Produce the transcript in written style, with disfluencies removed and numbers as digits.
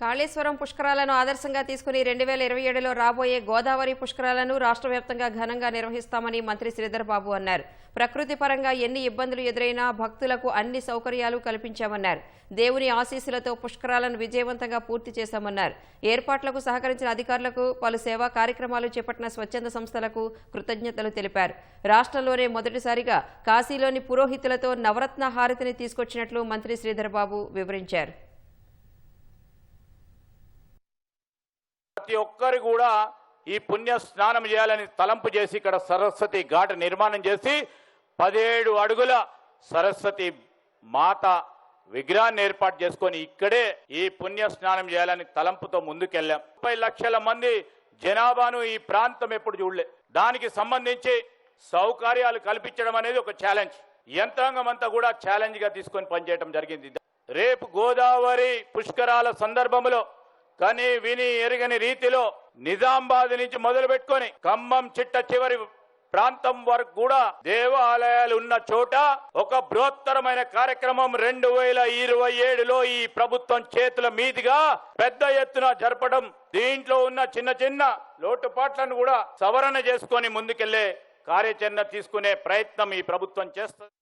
కాళేశ్వరం పుష్కరాలను ఆదర్శంగా తీసుకుని 2027లో రాబోయే గోదావరి పుష్కరాలను రాష్ట్ర వ్యాప్తంగా ఘనంగా నిర్వహిస్తామని మంత్రి శ్రీధర్ బాబు అన్నారు. ప్రకృతి పరంగా ఎన్ని ఇబ్బందులు ఎదురైనా భక్తులకు అన్ని సౌకర్యాలు కల్పించామన్నారు. దేవుని ఆశీస్సులతో పుష్కరాలను విజయవంతంగా పూర్తి చేశామన్నారు. ఏర్పాట్లకు సహకరించిన అధికారులకు, పలు సేవా కార్యక్రమాలు చేపట్టిన స్వచ్ఛంద సంస్థలకు కృతజ్ఞతలు తెలిపారు. రాష్ట్రంలోనే మొదటిసారిగా కాశీలోని పురోహితులతో నవరత్న హారతిని తీసుకొచ్చినట్లు మంత్రి శ్రీధర్ బాబు వివరించారు. ప్రతి ఒక్కరు కూడా ఈ పుణ్య స్నానం చేయాలని తలంపు చేసి ఇక్కడ సరస్వతి ఘాట్ నిర్మాణం చేసి 17 అడుగుల సరస్వతి మాత విగ్రహాన్ని ఏర్పాటు చేసుకొని ఇక్కడే ఈ పుణ్య స్నానం చేయాలని తలంపుతో ముందుకెళ్ళాం. 30 లక్షల మంది జనాభాను ఈ ప్రాంతం ఎప్పుడు చూడలే. దానికి సంబంధించి సౌకర్యాలు కల్పించడం అనేది ఒక ఛాలెంజ్. యంత్రాంగం అంతా కూడా ఛాలెంజ్ గా తీసుకొని పనిచేయడం జరిగింది. రేపు గోదావరి పుష్కరాల సందర్భంలో కానీ విని ఎరగని రీతిలో నిజామాబాద్ నుంచి మొదలు పెట్టుకొని ఖమ్మం చిట్ట చివరి ప్రాంతం వరకు కూడా దేవాలయాలు ఉన్న చోట ఒక బృహత్తరమైన కార్యక్రమం 2027లో ఈ ప్రభుత్వం చేతుల మీదుగా పెద్ద ఎత్తున జరపడం, దీంట్లో ఉన్న చిన్న చిన్న లోటుపాట్లను కూడా సవరణ చేసుకొని ముందుకెళ్లే కార్యాచరణ తీసుకునే ప్రయత్నం ఈ ప్రభుత్వం చేస్తుంది.